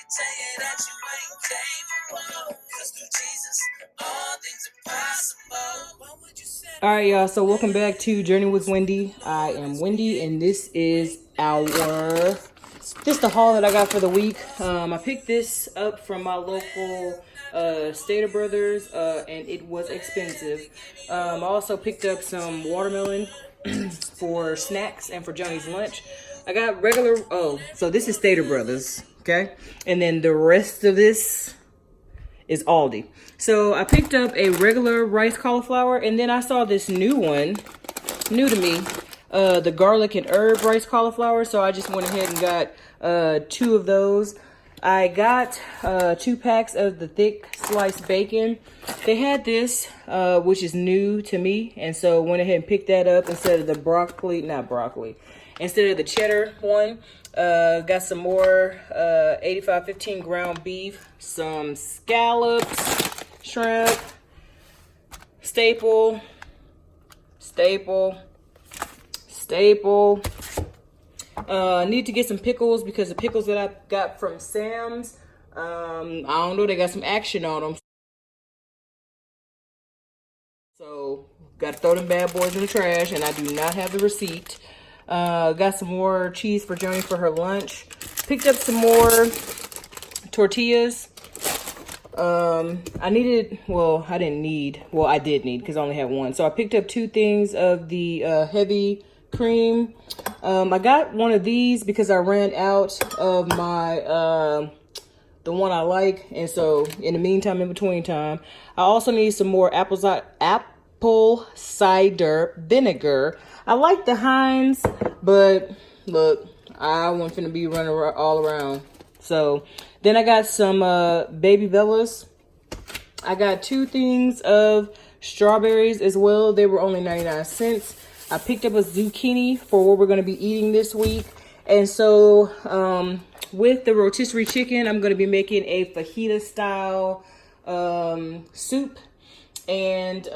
Tell you that you ain't came from home. 'Cause through Jesus, all things are possible. What would you say? All right, y'all. So welcome back to Journey with Wendy. I am Wendy, and this is our just the haul that I got for the week. I picked this up from my local Stater Brothers, and it was expensive. I also picked up some watermelon for snacks and for Johnny's lunch. I got regular. Oh, so this is Stater Brothers, okay, and then the rest of this is Aldi. So I picked up a regular rice cauliflower, and then I saw this new one, new to me, the garlic and herb rice cauliflower. So I just went ahead and got 2 of those. I got 2 packs of the thick sliced bacon. They had this, which is new to me, and so went ahead and picked that up instead of the instead of the cheddar one. Got some more 85-15 ground beef, some scallops, shrimp, staple. Need to get some pickles because the pickles that I got from Sam's, I don't know, they got some action on them. So, gotta throw them bad boys in the trash, and I do not have the receipt. Got some more cheese for Joni for her lunch. Picked up some more tortillas. I did need, because I only had one. So I picked up 2 things of the heavy cream. I got one of these because I ran out of my the one I like, and so in the meantime, in between time, I also need some more apple cider vinegar. I like the Heinz, but look, I wasn't finna be running all around. So then I got some baby Bellas. I got 2 things of strawberries as well. They were only 99 cents. I picked up a zucchini for what we're going to be eating this week. And so with the rotisserie chicken, I'm going to be making a fajita style soup. And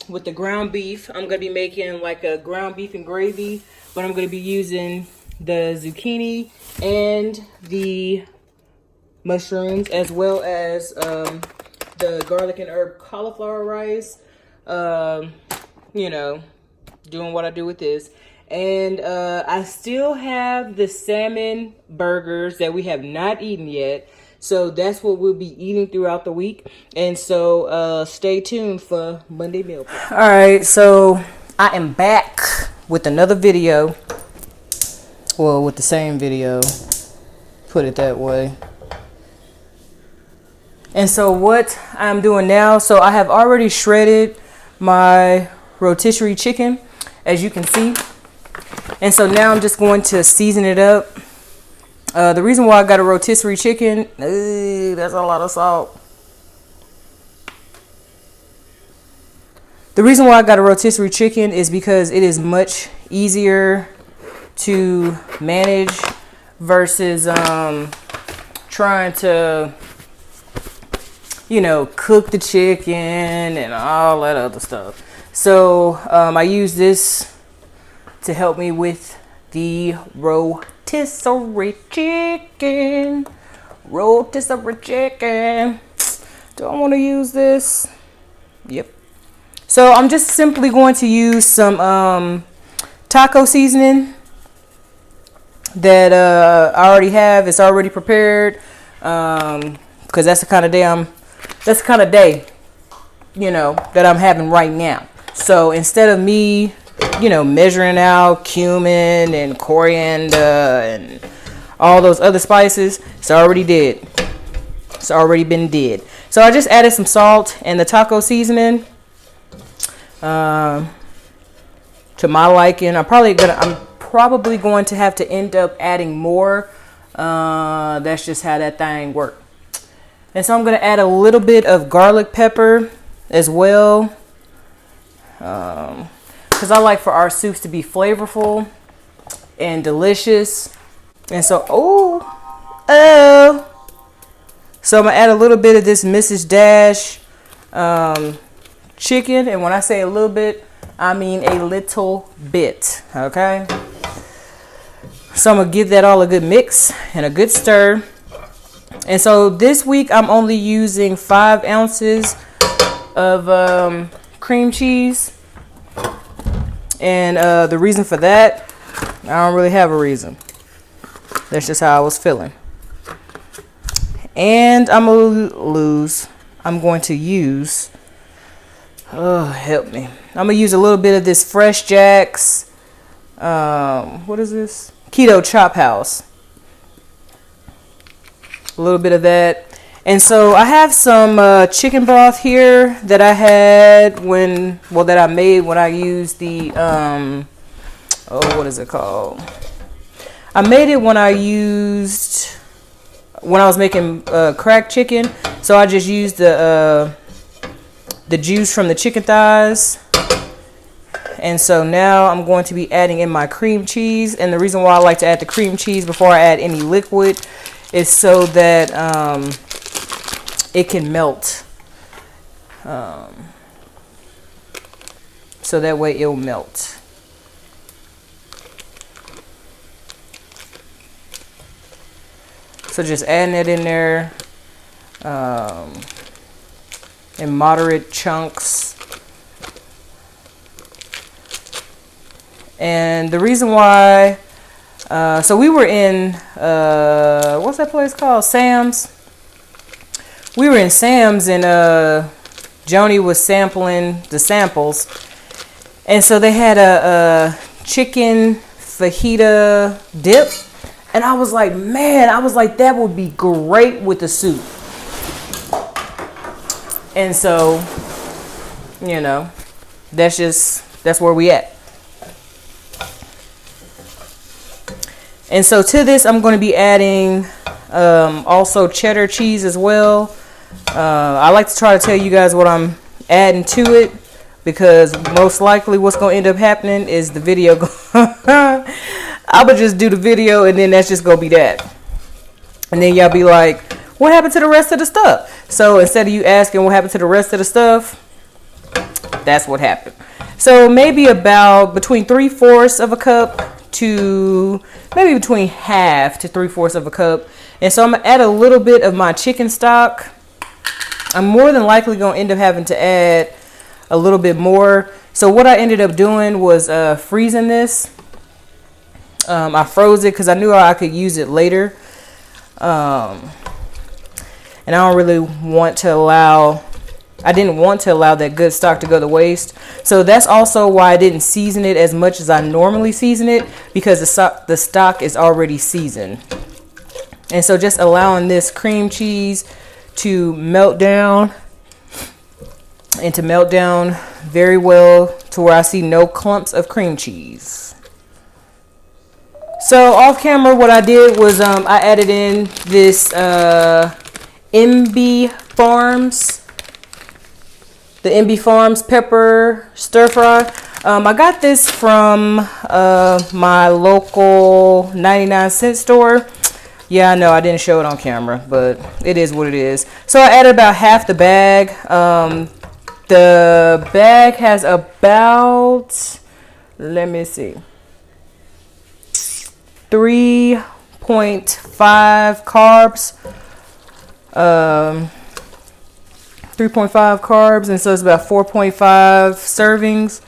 with the ground beef, I'm going to be making like a ground beef and gravy. But I'm going to be using the zucchini and the mushrooms, as well as the garlic and herb cauliflower rice. You know, doing what I do with this. And I still have the salmon burgers that we have not eaten yet. So that's what we'll be eating throughout the week. And so stay tuned for Monday meal. All right, so I am back with another video. Well, with the same video, put it that way. And so what I'm doing now, so I have already shredded my rotisserie chicken, as you can see. And so now I'm just going to season it up. The reason why I got a rotisserie chicken, that's a lot of salt. The reason why I got a rotisserie chicken is because it is much easier to manage versus trying to, you know, cook the chicken and all that other stuff. So I use this to help me with the rotisserie chicken. Rotisserie chicken. Do I want to use this? Yep. So I'm just simply going to use some taco seasoning that I already have. It's already prepared, because that's the kind of day you know, that I'm having right now. So instead of me, you know, measuring out cumin and coriander and all those other spices, it's already dead. It's already been did. So I just added some salt and the taco seasoning to my liking. I'm probably going to have to end up adding more. That's just how that thing works. And so I'm going to add a little bit of garlic pepper as well, because I like for our soups to be flavorful and delicious. And so, so I'm going to add a little bit of this Mrs. Dash chicken. And when I say a little bit, I mean a little bit, okay? So I'm going to give that all a good mix and a good stir. And so this week I'm only using 5 ounces of cream cheese. And the reason for that, I don't really have a reason. That's just how I was feeling. And I'm going to use, oh, help me. I'm going to use a little bit of this Fresh Jack's, what is this? Keto Chop House. A little bit of that. And so I have some chicken broth here that I had that I made when I used the, what is it called? I made it when I was making cracked chicken. So I just used the juice from the chicken thighs. And so now I'm going to be adding in my cream cheese. And the reason why I like to add the cream cheese before I add any liquid is so that it can melt. So that way it'll melt. So just adding it in there in moderate chunks. And the reason why, so we were in, what's that place called? Sam's. We were in Sam's and Joni was sampling the samples. And so they had a chicken fajita dip. And I was like, man, that would be great with the soup. And so, you know, that's where we at. And so to this, I'm going to be adding also cheddar cheese as well. I like to try to tell you guys what I'm adding to it, because most likely what's going to end up happening is the video I would just do the video and then that's just going to be that. And then y'all be like, what happened to the rest of the stuff? So instead of you asking what happened to the rest of the stuff, that's what happened. So maybe about between 3/4 of a cup to maybe between 1/2 to 3/4 of a cup. And so I'm going to add a little bit of my chicken stock. I'm more than likely going to end up having to add a little bit more. So what I ended up doing was freezing this. I froze it because I knew I could use it later. And I don't really want to I didn't want to allow that good stock to go to waste. So that's also why I didn't season it as much as I normally season it, because the stock is already seasoned. And so just allowing this cream cheese to melt down and to melt down very well to where I see no clumps of cream cheese. So off camera, what I did was I added in this MB Farms, the MB Farms pepper stir fry. I got this from my local 99-cent store. Yeah, I know I didn't show it on camera, but it is what it is. So I added about half the bag. The bag has about, let me see, 3.5 carbs. 3.5 carbs, and so it's about 4.5 servings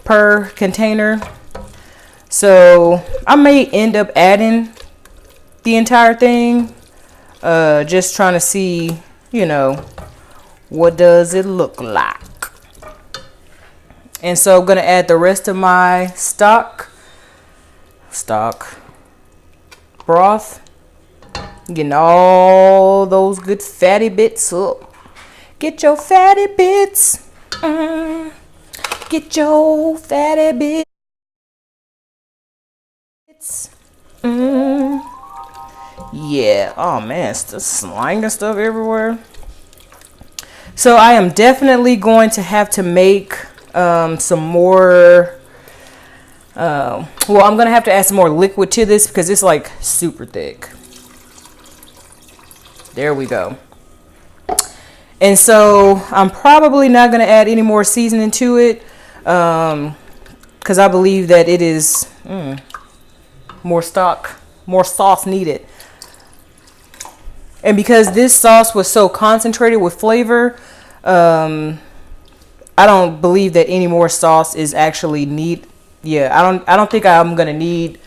per container. So I may end up adding the entire thing, just trying to see, you know, what does it look like. And so I'm gonna add the rest of my stock broth, getting all those good fatty bits up. Get your fatty bits, get your fatty bits. Yeah, oh man, it's the slime and stuff everywhere. So I am definitely going to have to make some more, well, I'm going to have to add some more liquid to this because it's like super thick. There we go. And so I'm probably not going to add any more seasoning to it because I believe that it is more sauce needed. And because this sauce was so concentrated with flavor, I don't believe that any more sauce is actually need. Yeah, I don't think I'm not gonna need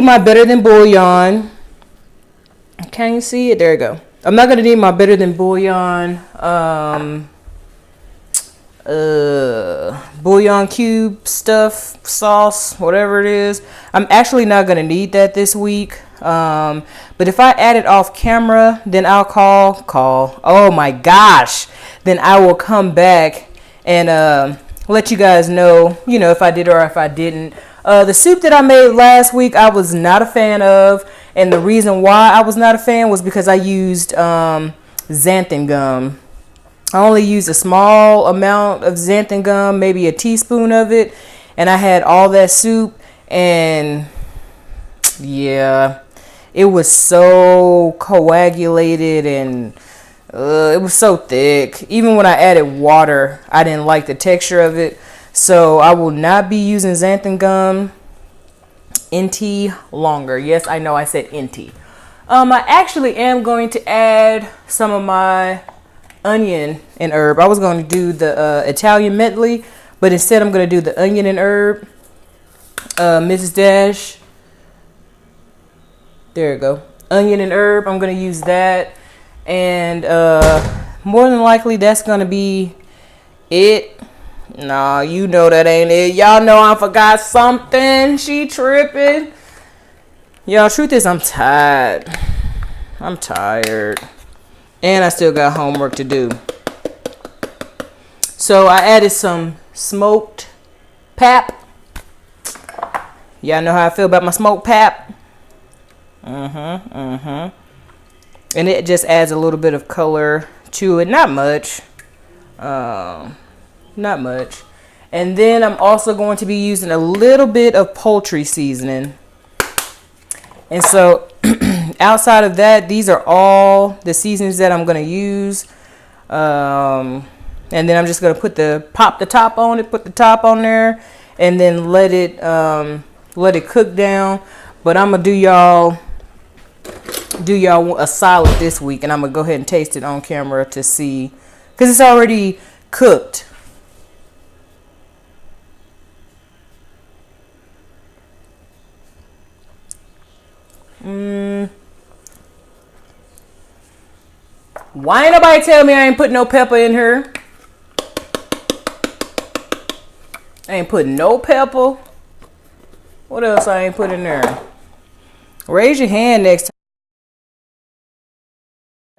my better than bouillon. Can you see it? There you go. I'm not gonna need my better than bouillon bouillon cube stuff, sauce, whatever it is. I'm actually not gonna need that this week. But if I add it off camera, then I'll call. Oh my gosh. Then I will come back and let you guys know, if I did or if I didn't. The soup that I made last week, I was not a fan of. And the reason why I was not a fan was because I used xanthan gum. I only used a small amount of xanthan gum, maybe a teaspoon of it. And I had all that soup. And yeah, it was so coagulated and it was so thick. Even when I added water, I didn't like the texture of it. So I will not be using xanthan gum NT longer. Yes, I know I said NT. I actually am going to add some of my onion and herb. I was going to do the Italian medley, but instead I'm going to do the onion and herb. Mrs. Dash. There you go. Onion and herb. I'm going to use that. And more than likely that's going to be it. Nah, you know that ain't it. Y'all know I forgot something. She tripping. Y'all, truth is I'm tired. I'm tired. And I still got homework to do. So I added some smoked pap. Y'all know how I feel about my smoked pap. And it just adds a little bit of color to it. Not much. Not much. And then I'm also going to be using a little bit of poultry seasoning. And so outside of that, these are all the seasonings that I'm going to use. And then I'm just going to pop the top on it, put the top on there, and then let it cook down. But I'm going to do y'all a solid this week, and I'm going to go ahead and taste it on camera to see, because it's already cooked. Why ain't nobody tell me I ain't put no pepper in here? I ain't put no pepper. What else I ain't put in there? Raise your hand next time.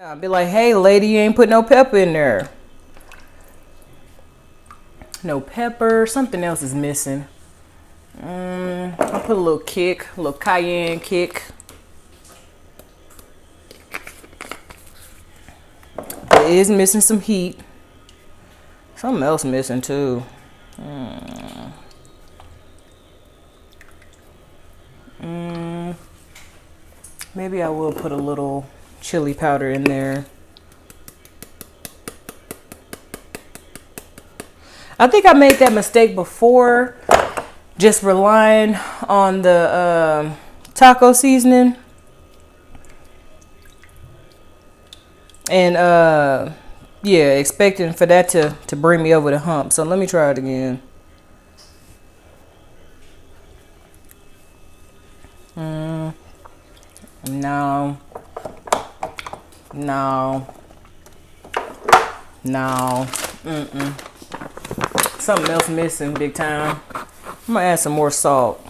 I'll be like, hey lady, you ain't put no pepper in there. No pepper. Something else is missing. I'll put a little cayenne kick. It is missing some heat. Something else missing too. Maybe I will put a little chili powder in there. I think I made that mistake before, just relying on the taco seasoning. And yeah, expecting for that to bring me over the hump. So let me try it again. No. Something else missing big time. I'm gonna add some more salt.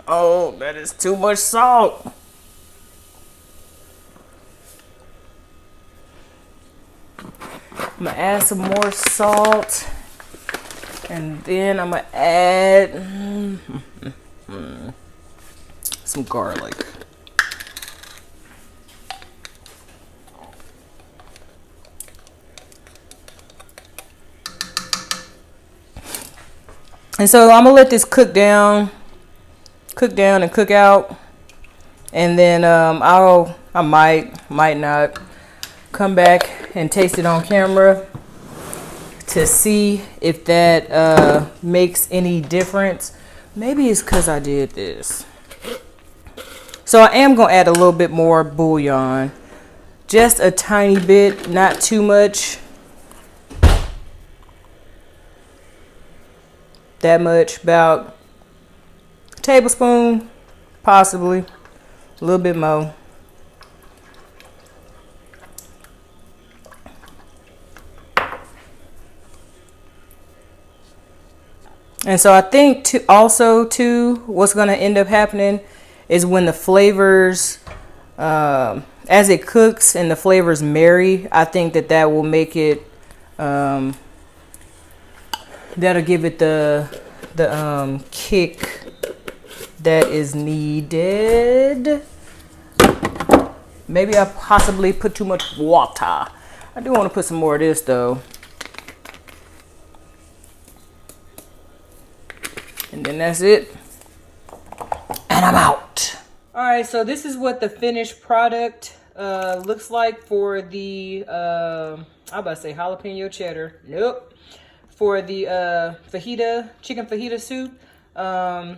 Oh, that is too much salt. I'm gonna add some more salt, and then I'm gonna add some garlic. And so I'm gonna let this cook down and cook out, and then I might not come back and taste it on camera to see if that makes any difference. Maybe it's because I did this. So I am going to add a little bit more bouillon. Just a tiny bit, not too much. That much, about a tablespoon, possibly a little bit more. And so I think also what's going to end up happening is when the flavors, as it cooks and the flavors marry, I think that will make it, that'll give it the kick that is needed. Maybe I possibly put too much water. I do want to put some more of this though. And then that's it. And I'm out. All right, so this is what the finished product looks like for the, I'm about to say jalapeno cheddar. Nope. For the fajita, chicken fajita soup. I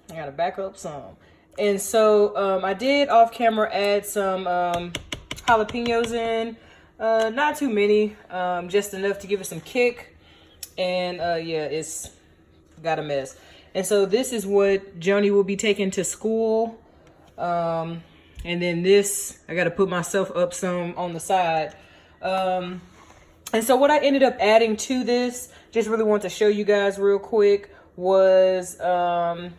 gotta back up some. And so I did off camera add some jalapeños in. Not too many, just enough to give it some kick. And yeah, it's got a mess. And so this is what Joni will be taking to school. And then this, I got to put myself up some on the side. And so what I ended up adding to this, just really want to show you guys real quick, was I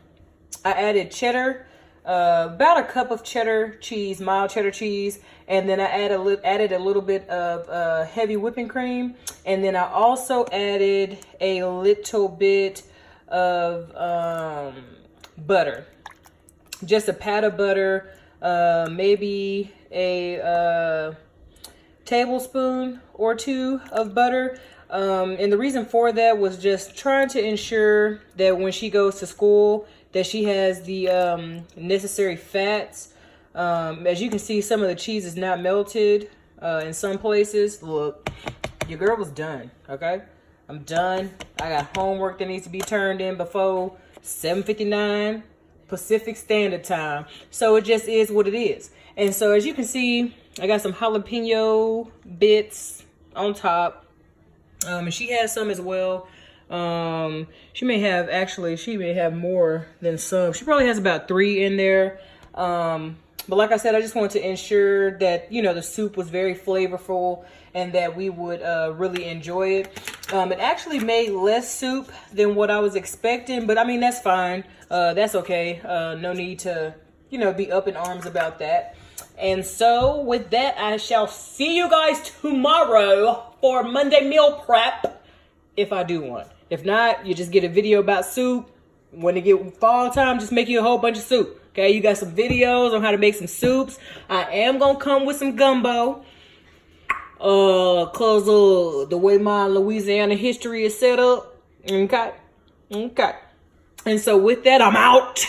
added cheddar, about a cup of cheddar cheese, mild cheddar cheese. And then I added a little bit of heavy whipping cream. And then I also added a little bit of butter, just a pat of butter, maybe a tablespoon or two of butter. And the reason for that was just trying to ensure that when she goes to school that she has the necessary fats. As you can see, some of the cheese is not melted in some places. Look, your girl was done, okay? I'm done. I got homework that needs to be turned in before 7:59 Pacific Standard Time. So it just is what it is. And so as you can see, I got some jalapeno bits on top. And she has some as well. She may have more than some. She probably has about 3 in there. But like I said, I just wanted to ensure that, you know, the soup was very flavorful and that we would really enjoy it. It actually made less soup than what I was expecting, but I mean, that's fine. That's okay. No need to, you know, be up in arms about that. And so with that, I shall see you guys tomorrow for Monday meal prep, if I do one. If not, you just get a video about soup. When it get fall time, just make you a whole bunch of soup. Okay, you got some videos on how to make some soups. I am gonna come with some gumbo. Cause the way my Louisiana history is set up. Okay. And so with that, I'm out.